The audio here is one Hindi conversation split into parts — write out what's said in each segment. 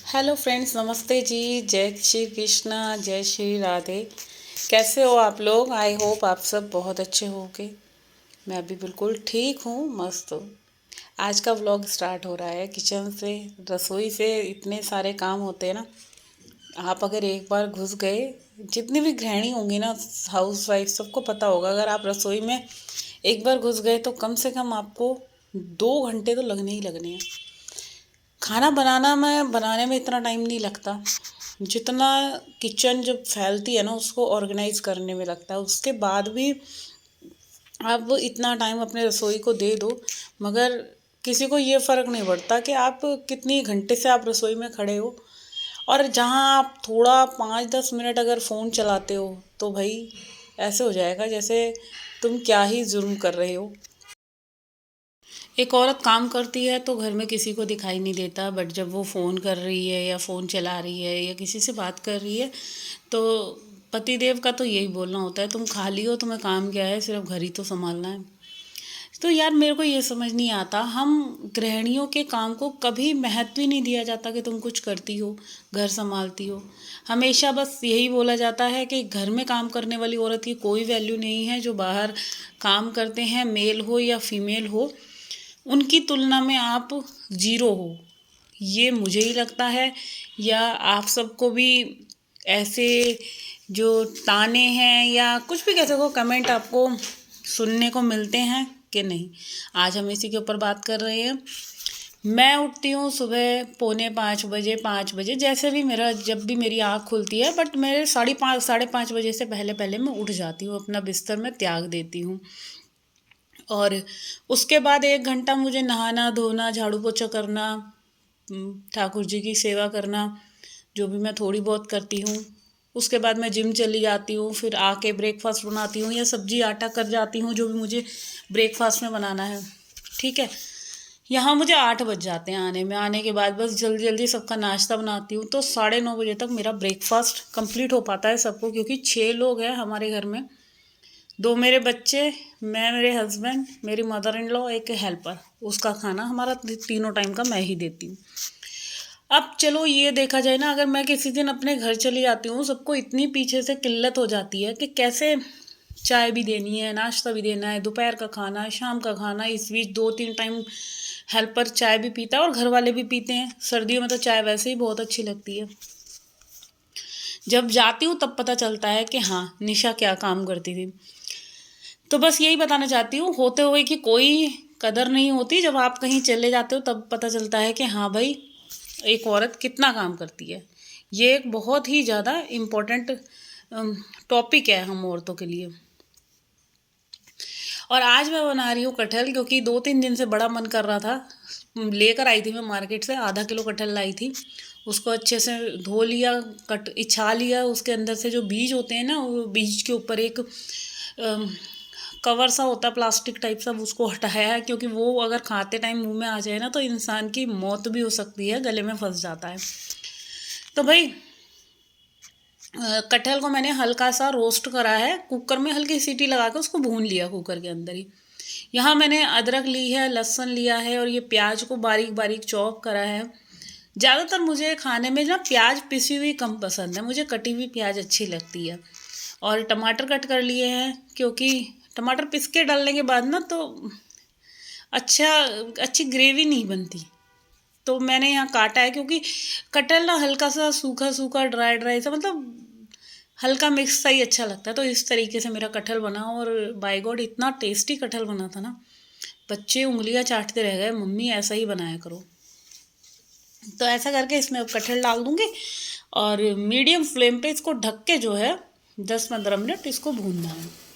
हेलो फ्रेंड्स, नमस्ते जी। जय श्री कृष्णा, जय श्री राधे। कैसे हो आप लोग? आई होप आप सब बहुत अच्छे होंगे। मैं भी बिल्कुल ठीक हूँ, मस्त हूँ। आज का व्लॉग स्टार्ट हो रहा है किचन से, रसोई से। इतने सारे काम होते हैं ना, आप अगर एक बार घुस गए, जितनी भी गृहिणी होंगी ना, हाउस वाइफ, सबको पता होगा, अगर आप रसोई में एक बार घुस गए तो कम से कम आपको 2 घंटे तो लगने ही लगने हैं। खाना बनाने में इतना टाइम नहीं लगता जितना किचन जब फैलती है ना, उसको ऑर्गेनाइज करने में लगता है। उसके बाद भी आप इतना टाइम अपने रसोई को दे दो, मगर किसी को ये फ़र्क नहीं पड़ता कि आप कितनी घंटे से आप रसोई में खड़े हो। और जहाँ आप थोड़ा 5-10 मिनट अगर फ़ोन चलाते हो तो भाई ऐसे हो जाएगा जैसे तुम क्या ही जुर्म कर रहे हो। एक औरत काम करती है तो घर में किसी को दिखाई नहीं देता, बट जब वो फ़ोन कर रही है या फ़ोन चला रही है या किसी से बात कर रही है तो पतिदेव का तो यही बोलना होता है, तुम खाली हो, तुम्हें काम क्या है, सिर्फ घर ही तो संभालना है। तो यार मेरे को ये समझ नहीं आता, हम गृहिणियों के काम को कभी महत्व ही नहीं दिया जाता कि तुम कुछ करती हो, घर संभालती हो। हमेशा बस यही बोला जाता है कि घर में काम करने वाली औरत की कोई वैल्यू नहीं है, जो बाहर काम करते हैं, मेल हो या फीमेल हो, उनकी तुलना में आप ज़ीरो हो। ये मुझे ही लगता है, या आप सबको भी ऐसे जो ताने हैं या कुछ भी कह सको, कमेंट आपको सुनने को मिलते हैं कि नहीं? आज हम इसी के ऊपर बात कर रहे हैं। मैं उठती हूँ सुबह 4:45 बजे, 5 बजे, जैसे भी मेरा, जब भी मेरी आँख खुलती है, बट मेरे 5:30 5:30 बजे से पहले पहले मैं उठ जाती हूँ, अपना बिस्तर में त्याग देती हूँ। और उसके बाद 1 घंटा मुझे नहाना धोना, झाड़ू पोछा करना, ठाकुर जी की सेवा करना, जो भी मैं थोड़ी बहुत करती हूँ। उसके बाद मैं जिम चली जाती हूँ, फिर आके ब्रेकफास्ट बनाती हूँ या सब्जी आटा कर जाती हूँ, जो भी मुझे ब्रेकफास्ट में बनाना है। ठीक है, यहाँ मुझे 8 बज जाते हैं आने में। आने के बाद बस जल्दी जल्दी सबका नाश्ता बनाती हूँ, तो 9:30 बजे तक मेरा ब्रेकफास्ट कंप्लीट हो पाता है सबको, क्योंकि 6 लोग हैं हमारे घर में। 2 मेरे बच्चे, मैं, मेरे हस्बैंड, मेरी मदर इन लॉ, एक हेल्पर। उसका खाना हमारा तीनों टाइम का मैं ही देती हूँ। अब चलो ये देखा जाए ना, अगर मैं किसी दिन अपने घर चली जाती हूँ, सबको इतनी पीछे से किल्लत हो जाती है कि कैसे चाय भी देनी है, नाश्ता भी देना है, दोपहर का खाना, शाम का खाना, इस बीच 2-3 टाइम हेल्पर चाय भी पीता है और घर वाले भी पीते हैं। सर्दियों में तो चाय वैसे ही बहुत अच्छी लगती है। जब जाती हूँ तब पता चलता है कि हाँ, निशा क्या काम करती थी। तो बस यही बताना चाहती हूँ, होते हुए कि कोई कदर नहीं होती। जब आप कहीं चले जाते हो तब पता चलता है कि हाँ भाई, एक औरत कितना काम करती है। ये एक बहुत ही ज़्यादा इम्पोर्टेंट टॉपिक है हम औरतों के लिए। और आज मैं बना रही हूँ कटहल, क्योंकि 2-3 दिन से बड़ा मन कर रहा था। लेकर आई थी मैं मार्केट से, आधा किलो कटहल लाई थी। उसको अच्छे से धो लिया, इछा लिया। उसके अंदर से जो बीज होते हैं ना, वो बीज के ऊपर एक कवर सा होता है प्लास्टिक टाइप सा, उसको हटाया है, क्योंकि वो अगर खाते टाइम मुंह में आ जाए ना तो इंसान की मौत भी हो सकती है, गले में फंस जाता है। तो भाई कटहल को मैंने हल्का सा रोस्ट करा है, कुकर में हल्की सीटी लगा के उसको भून लिया कुकर के अंदर ही। यहाँ मैंने अदरक ली है, लहसुन लिया है, और ये प्याज को बारीक बारीक चॉप करा है। ज़्यादातर मुझे खाने में ना प्याज पिसी हुई कम पसंद है, मुझे कटी हुई प्याज अच्छी लगती है। और टमाटर कट कर लिए हैं, क्योंकि टमाटर पिस के डालने के बाद ना तो अच्छा अच्छी ग्रेवी नहीं बनती। तो मैंने यहाँ काटा है, क्योंकि कटहल ना हल्का सा सूखा सूखा, ड्राई ड्राई सा, मतलब हल्का मिक्स सा ही अच्छा लगता है। तो इस तरीके से मेरा कटहल बना, और बाय गॉड इतना टेस्टी कटहल बना था ना, बच्चे उंगलियां चाटते रह गए, मम्मी ऐसा ही बनाया करो। तो ऐसा करके इसमें अब कटहल डाल दूँगी, और मीडियम फ्लेम पे इसको ढक के जो है 10-15 मिनट इसको भूनना है।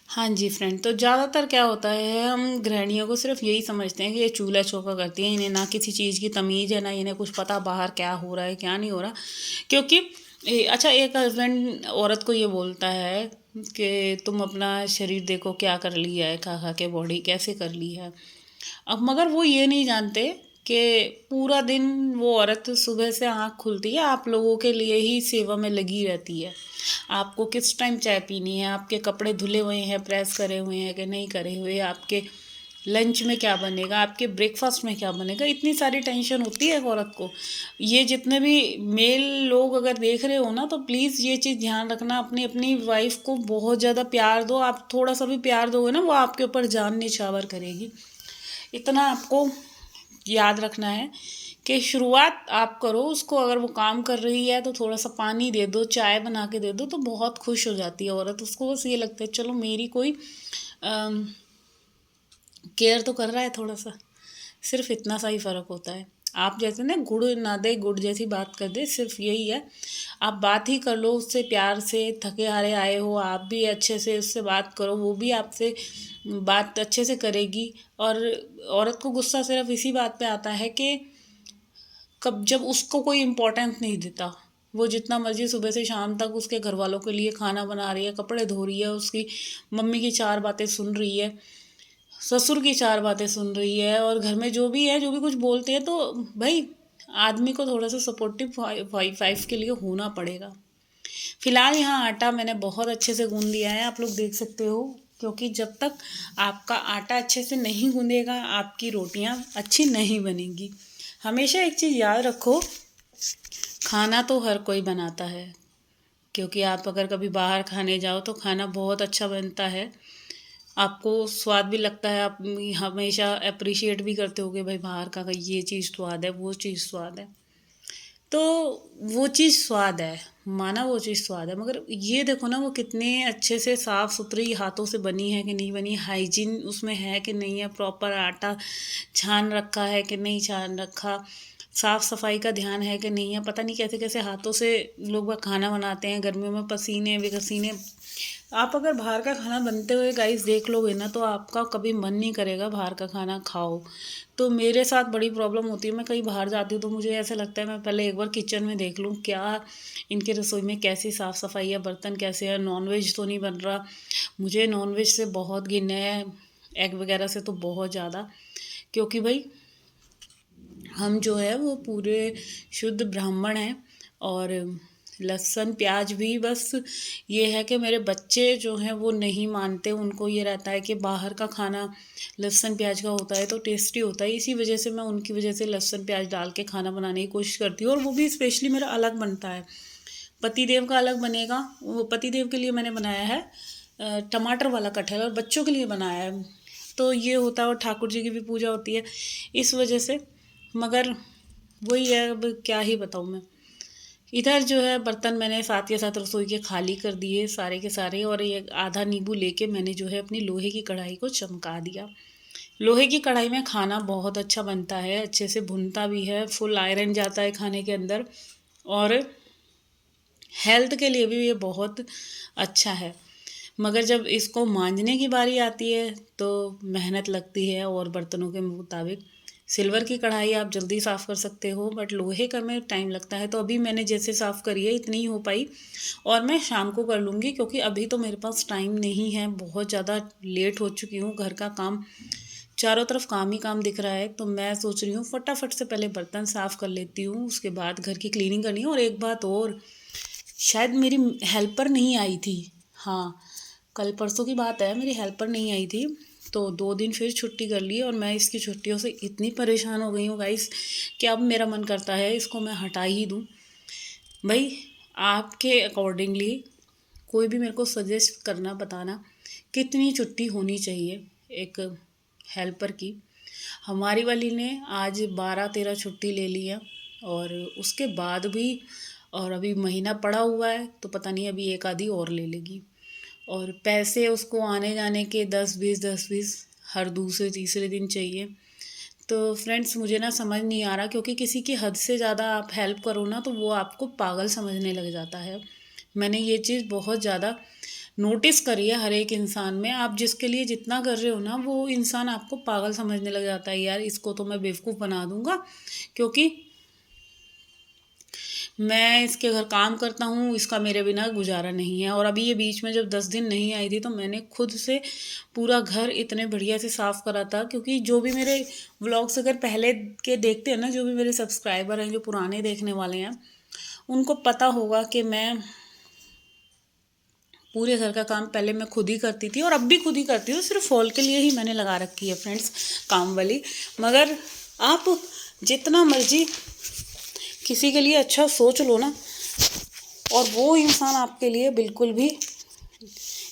हाँ जी फ्रेंड, तो ज़्यादातर क्या होता है, हम गृहिणियों को सिर्फ यही समझते हैं कि ये चूल्हा चौका करती हैं, इन्हें ना किसी चीज़ की तमीज़ है, ना इन्हें कुछ पता बाहर क्या हो रहा है क्या नहीं हो रहा। क्योंकि अच्छा, एक हस्बैंड औरत को ये बोलता है कि तुम अपना शरीर देखो क्या कर लिया है, खा खा के बॉडी कैसे कर ली है। अब मगर वो ये नहीं जानते कि पूरा दिन वो औरत सुबह से आँख खुलती है आप लोगों के लिए ही सेवा में लगी रहती है। आपको किस टाइम चाय पीनी है, आपके कपड़े धुले हुए हैं, प्रेस करे हुए हैं कि नहीं करे हुए, आपके लंच में क्या बनेगा, आपके ब्रेकफास्ट में क्या बनेगा, इतनी सारी टेंशन होती है एक औरत को। ये जितने भी मेल लोग अगर देख रहे हो ना, तो प्लीज़ ये चीज़ ध्यान रखना, अपनी अपनी वाइफ को बहुत ज़्यादा प्यार दो। आप थोड़ा सा भी प्यार दोगे ना, वो आपके ऊपर जान निछावर करेगी। इतना आपको याद रखना है कि शुरुआत आप करो उसको। अगर वो काम कर रही है तो थोड़ा सा पानी दे दो, चाय बना के दे दो, तो बहुत खुश हो जाती है औरत। उसको बस ये लगता है चलो मेरी कोई केयर तो कर रहा है थोड़ा सा। सिर्फ इतना सा ही फ़र्क होता है। आप जैसे ना गुड़ ना दे गुड़ जैसी बात कर दे, सिर्फ यही है। आप बात ही कर लो उससे प्यार से, थके हारे आए हो, आप भी अच्छे से उससे बात करो, वो भी आपसे बात अच्छे से करेगी। और औरत को गुस्सा सिर्फ इसी बात पे आता है कि कब जब उसको कोई इम्पोर्टेंस नहीं देता। वो जितना मर्जी सुबह से शाम तक उसके घर वालों के लिए खाना बना रही है, कपड़े धो रही है, उसकी मम्मी की चार बातें सुन रही है, ससुर की चार बातें सुन रही है, और घर में जो भी है जो भी कुछ बोलते हैं, तो भाई आदमी को थोड़ा सा सपोर्टिव वाइफ के लिए होना पड़ेगा। फिलहाल यहाँ आटा मैंने बहुत अच्छे से गूंद दिया है, आप लोग देख सकते हो। क्योंकि जब तक आपका आटा अच्छे से नहीं गूंदेगा आपकी रोटियां अच्छी नहीं बनेंगी। हमेशा एक चीज़ याद रखो, खाना तो हर कोई बनाता है। क्योंकि आप अगर कभी बाहर खाने जाओ तो खाना बहुत अच्छा बनता है, आपको स्वाद भी लगता है, आप हमेशा अप्रिशिएट भी करते होगे भाई बाहर का ये चीज़ स्वाद है, वो चीज़ स्वाद है। तो वो चीज़ स्वाद है, माना वो चीज़ स्वाद है, मगर ये देखो ना वो कितने अच्छे से साफ़ सुथरी हाथों से बनी है कि नहीं बनी, हाइजीन उसमें है कि नहीं है, प्रॉपर आटा छान रखा है कि नहीं छान रखा, साफ़ सफाई का ध्यान है कि नहीं है। पता नहीं कैसे कैसे हाथों से लोग वह खाना बनाते हैं, गर्मियों में पसीने बेपसीने। आप अगर बाहर का खाना बनते हुए गाइस देख लोगे ना, तो आपका कभी मन नहीं करेगा बाहर का खाना खाओ। तो मेरे साथ बड़ी प्रॉब्लम होती है, मैं कहीं बाहर जाती हूँ तो मुझे ऐसा लगता है मैं पहले एक बार किचन में देख लूँ क्या इनके रसोई में कैसी साफ़ सफाई है, बर्तन कैसे है, नॉनवेज तो नहीं बन रहा। मुझे नॉनवेज से बहुत घिन है, एग वगैरह से तो बहुत ज़्यादा। क्योंकि भाई हम जो है वो पूरे शुद्ध ब्राह्मण हैं। और लहसुन प्याज भी बस ये है कि मेरे बच्चे जो हैं वो नहीं मानते, उनको ये रहता है कि बाहर का खाना लहसुन प्याज का होता है तो टेस्टी होता है। इसी वजह से मैं उनकी वजह से लहसुन प्याज डाल के खाना बनाने की कोशिश करती हूँ, और वो भी स्पेशली मेरा अलग बनता है। पतिदेव का अलग बनेगा, वो पतिदेव के लिए मैंने बनाया है टमाटर वाला कटहल, और बच्चों के लिए बनाया है। तो ये होता है, और ठाकुर जी की भी पूजा होती है इस वजह से। मगर वही है, अब क्या ही बताऊँ मैं। इधर जो है बर्तन मैंने साथ के साथ रसोई के खाली कर दिए सारे के सारे, और ये आधा नींबू लेके मैंने जो है अपनी लोहे की कढ़ाई को चमका दिया। लोहे की कढ़ाई में खाना बहुत अच्छा बनता है, अच्छे से भुनता भी है, फुल आयरन जाता है खाने के अंदर, और हेल्थ के लिए भी ये बहुत अच्छा है। मगर जब इसको मांजने की बारी आती है तो मेहनत लगती है, और बर्तनों के मुताबिक सिल्वर की कढ़ाई आप जल्दी साफ़ कर सकते हो, बट लोहे का में टाइम लगता है। तो अभी मैंने जैसे साफ़ करी है इतनी ही हो पाई, और मैं शाम को कर लूँगी क्योंकि अभी तो मेरे पास टाइम नहीं है, बहुत ज़्यादा लेट हो चुकी हूँ। घर का काम, चारों तरफ काम ही काम दिख रहा है, तो मैं सोच रही हूँ फटाफट से पहले बर्तन साफ़ कर लेती हूँ, उसके बाद घर की क्लीनिंग करनी है। और एक बात और, शायद मेरी हेल्पर नहीं आई थी। हाँ, कल परसों की बात है, मेरी हेल्पर नहीं आई थी, तो 2 दिन फिर छुट्टी कर ली, और मैं इसकी छुट्टियों से इतनी परेशान हो गई हूँ गाइस कि अब मेरा मन करता है इसको मैं हटा ही दूँ। भाई आपके अकॉर्डिंगली कोई भी मेरे को सजेस्ट करना, बताना कितनी छुट्टी होनी चाहिए एक हेल्पर की। हमारी वाली ने आज 12-13 छुट्टी ले ली है, और उसके बाद भी, और अभी महीना पड़ा हुआ है तो पता नहीं अभी एक आधी और ले लेगी। और पैसे उसको आने जाने के 10-20 हर दूसरे तीसरे दिन चाहिए। तो फ्रेंड्स मुझे ना समझ नहीं आ रहा, क्योंकि किसी की हद से ज़्यादा आप हेल्प करो ना तो वो आपको पागल समझने लग जाता है। मैंने ये चीज़ बहुत ज़्यादा नोटिस करी है हर एक इंसान में। आप जिसके लिए जितना कर रहे हो ना, वो इंसान आपको पागल समझने लग जाता है, यार इसको तो मैं बेवकूफ़ बना दूंगा क्योंकि मैं इसके घर काम करता हूँ, इसका मेरे बिना गुजारा नहीं है। और अभी ये बीच में जब 10 दिन नहीं आई थी तो मैंने खुद से पूरा घर इतने बढ़िया से साफ़ करा था, क्योंकि जो भी मेरे व्लॉग्स अगर पहले के देखते हैं ना, जो भी मेरे सब्सक्राइबर हैं, जो पुराने देखने वाले हैं, उनको पता होगा कि मैं पूरे घर का काम पहले मैं खुद ही करती थी और अब भी खुद ही करती हूँ। सिर्फ फॉल के लिए ही मैंने लगा रखी है फ्रेंड्स काम वाली। मगर आप जितना मर्जी किसी के लिए अच्छा सोच लो ना, और वो इंसान आपके लिए बिल्कुल भी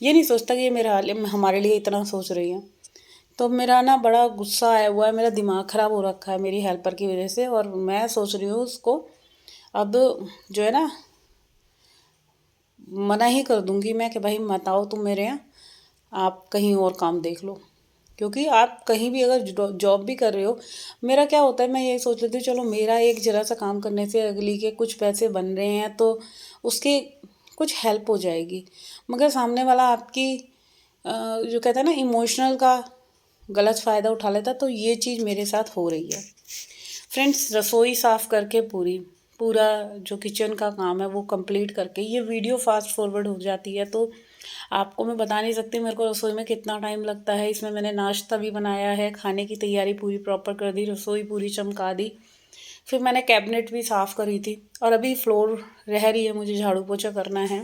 ये नहीं सोचता कि ये मेरा हमारे लिए इतना सोच रही है। तो मेरा ना बड़ा गुस्सा आया हुआ है, मेरा दिमाग ख़राब हो रखा है मेरी हेल्पर की वजह से। और मैं सोच रही हूँ उसको अब जो है ना मना ही कर दूंगी मैं कि भाई मत आओ तुम मेरे यहाँ, आप कहीं और काम देख लो। क्योंकि आप कहीं भी अगर जॉब भी कर रहे हो, मेरा क्या होता है, मैं यही सोच लेती हूँ चलो मेरा एक ज़रा सा काम करने से अगली के कुछ पैसे बन रहे हैं तो उसके कुछ हेल्प हो जाएगी। मगर सामने वाला आपकी जो कहता है ना इमोशनल का गलत फ़ायदा उठा लेता, तो ये चीज़ मेरे साथ हो रही है फ्रेंड्स। रसोई साफ़ करके पूरा जो किचन का काम है वो कंप्लीट करके ये वीडियो फास्ट फॉरवर्ड हो जाती है। तो आपको मैं बता नहीं सकती मेरे को रसोई में कितना टाइम लगता है। इसमें मैंने नाश्ता भी बनाया है, खाने की तैयारी पूरी प्रॉपर कर दी, रसोई पूरी चमका दी, फिर मैंने कैबिनेट भी साफ़ करी थी और अभी फ्लोर रह रही है, मुझे झाड़ू पोछा करना है।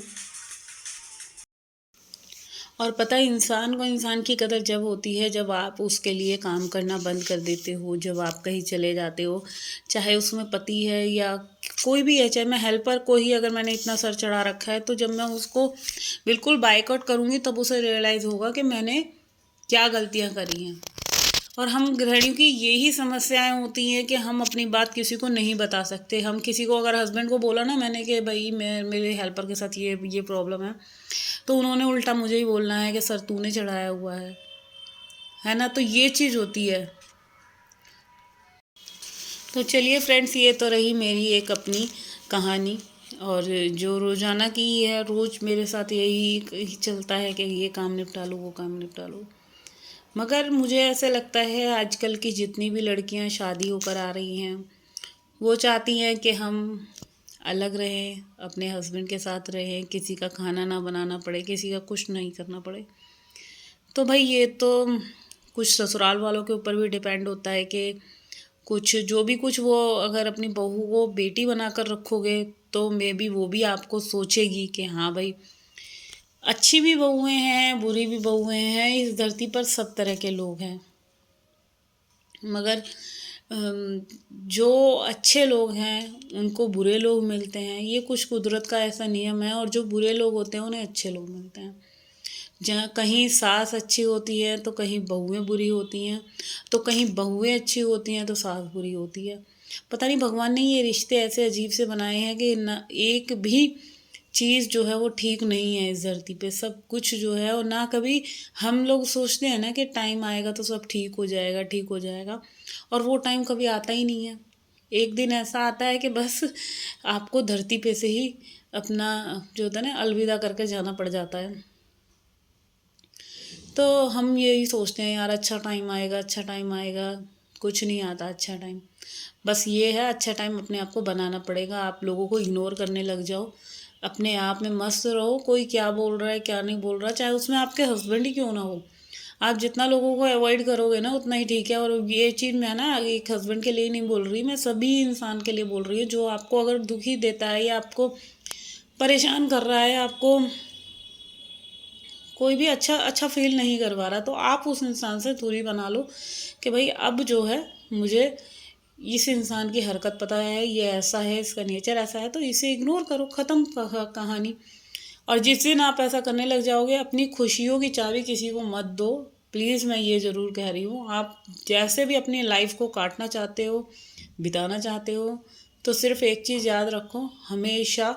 और पता है इंसान को इंसान की कदर जब होती है जब आप उसके लिए काम करना बंद कर देते हो, जब आप कहीं चले जाते हो, चाहे उसमें पति है या कोई भी है, चाहे मैं हेल्पर को ही अगर मैंने इतना सर चढ़ा रखा है, तो जब मैं उसको बिल्कुल बायकॉट करूँगी तब उसे रियलाइज़ होगा कि मैंने क्या गलतियाँ करी हैं। और हम गृहिणियों की यही समस्याएं होती हैं कि हम अपनी बात किसी को नहीं बता सकते। हम किसी को अगर हस्बैंड को बोला ना मैंने कि भाई मैं मेरे हेल्पर के साथ ये प्रॉब्लम है, तो उन्होंने उल्टा मुझे ही बोलना है कि सर तूने चढ़ाया हुआ है ना। तो ये चीज़ होती है। तो चलिए फ्रेंड्स, ये तो रही मेरी एक अपनी कहानी। और जो रोज़ाना की है, रोज़ मेरे साथ यही चलता है कि ये काम निपटा लो वो काम निपटा लो। मगर मुझे ऐसे लगता है आजकल की जितनी भी लड़कियां शादी होकर आ रही हैं वो चाहती हैं कि हम अलग रहें, अपने हस्बैंड के साथ रहें, किसी का खाना ना बनाना पड़े, किसी का कुछ नहीं करना पड़े। तो भाई ये तो कुछ ससुराल वालों के ऊपर भी डिपेंड होता है कि कुछ जो भी कुछ वो अगर अपनी बहू को बेटी बनाकर रखोगे तो मे बी वो भी आपको सोचेगी कि हाँ भाई अच्छी भी बहुएं हैं बुरी भी बहुएं हैं, इस धरती पर सब तरह के लोग हैं। मगर जो अच्छे लोग हैं उनको बुरे लोग मिलते हैं, ये कुछ कुदरत का ऐसा नियम है। और जो बुरे लोग होते हैं उन्हें अच्छे लोग मिलते हैं। जहाँ कहीं सास अच्छी होती है तो कहीं बहुएं बुरी होती हैं, तो कहीं बहुएं अच्छी होती हैं तो सास बुरी होती है। पता नहीं भगवान ने ये रिश्ते ऐसे अजीब से बनाए हैं कि न एक भी चीज़ जो है वो ठीक नहीं है इस धरती पे। सब कुछ जो है और ना कभी हम लोग सोचते हैं ना कि टाइम आएगा तो सब ठीक हो जाएगा ठीक हो जाएगा, और वो टाइम कभी आता ही नहीं है। एक दिन ऐसा आता है कि बस आपको धरती पे से ही अपना जो होता है ना अलविदा करके जाना पड़ जाता है। तो हम यही सोचते हैं यार अच्छा टाइम आएगा अच्छा टाइम आएगा, कुछ नहीं आता अच्छा टाइम। बस ये है अच्छा टाइम अपने आप को बनाना पड़ेगा। आप लोगों को इग्नोर करने लग जाओ, अपने आप में मस्त रहो, कोई क्या बोल रहा है क्या नहीं बोल रहा, चाहे उसमें आपके हस्बैंड ही क्यों ना हो। आप जितना लोगों को अवॉइड करोगे ना उतना ही ठीक है। और ये चीज़ मैं ना एक हस्बैंड के लिए नहीं बोल रही, मैं सभी इंसान के लिए बोल रही हूँ जो आपको अगर दुखी देता है या आपको परेशान कर रहा है, आपको कोई भी अच्छा अच्छा फील नहीं करवा रहा, तो आप उस इंसान से दूरी बना लो कि भाई अब जो है मुझे इस इंसान की हरकत पता है, ये ऐसा है, इसका नेचर ऐसा है, तो इसे इग्नोर करो, ख़त्म कहानी। और जिस दिन आप ऐसा करने लग जाओगे अपनी खुशियों की चाबी किसी को मत दो। प्लीज़ मैं ये ज़रूर कह रही हूँ, आप जैसे भी अपनी लाइफ को काटना चाहते हो बिताना चाहते हो, तो सिर्फ एक चीज़ याद रखो, हमेशा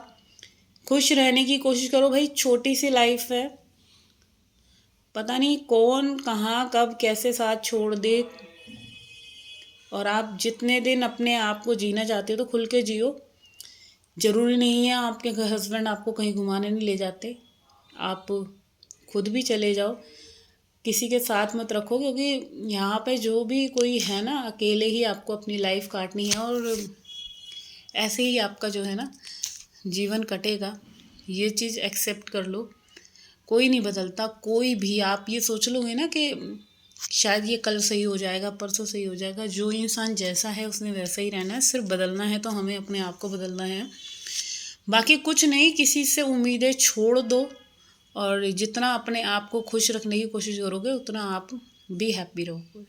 खुश रहने की कोशिश करो। भाई छोटी सी लाइफ है, पता नहीं कौन कहाँ कब कैसे साथ छोड़ दे। और आप जितने दिन अपने आप को जीना चाहते हो तो खुल के जियो। ज़रूरी नहीं है आपके हस्बैंड आपको कहीं घुमाने नहीं ले जाते, आप खुद भी चले जाओ, किसी के साथ मत रखो। क्योंकि यहाँ पे जो भी कोई है ना, अकेले ही आपको अपनी लाइफ काटनी है। और ऐसे ही आपका जो है ना जीवन कटेगा। ये चीज़ एक्सेप्ट कर लो। कोई नहीं बदलता, कोई भी। आप ये सोच लोगे ना कि शायद ये कल सही हो जाएगा, परसों सही हो जाएगा, जो इंसान जैसा है उसने वैसा ही रहना है। सिर्फ बदलना है तो हमें अपने आप को बदलना है, बाकी कुछ नहीं। किसी से उम्मीदें छोड़ दो और जितना अपने आप को खुश रखने की कोशिश करोगे उतना आप भी हैप्पी रहोगे।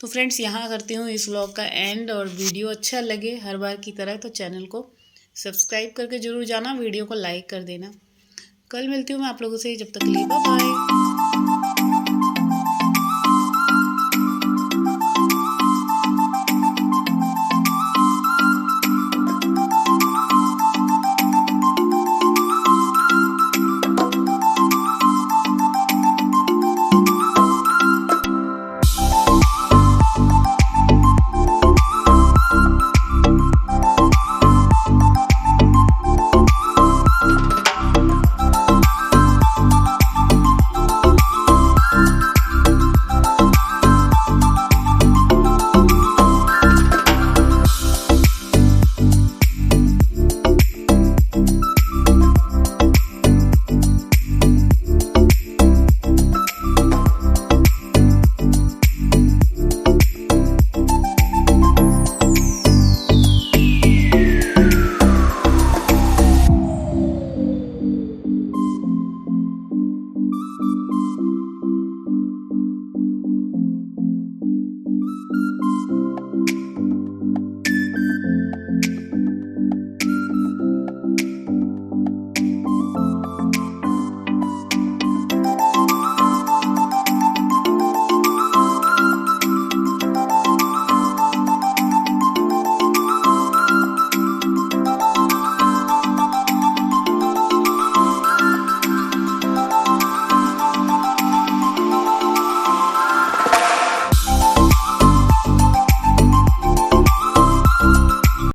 तो फ्रेंड्स, यहाँ करती हूँ इस व्लॉग का एंड। और वीडियो अच्छा लगे हर बार की तरह तो चैनल को सब्सक्राइब करके ज़रूर जाना, वीडियो को लाइक कर देना। कल मिलती हूँ मैं आप लोगों से, जब तक के लिए बाय बाय।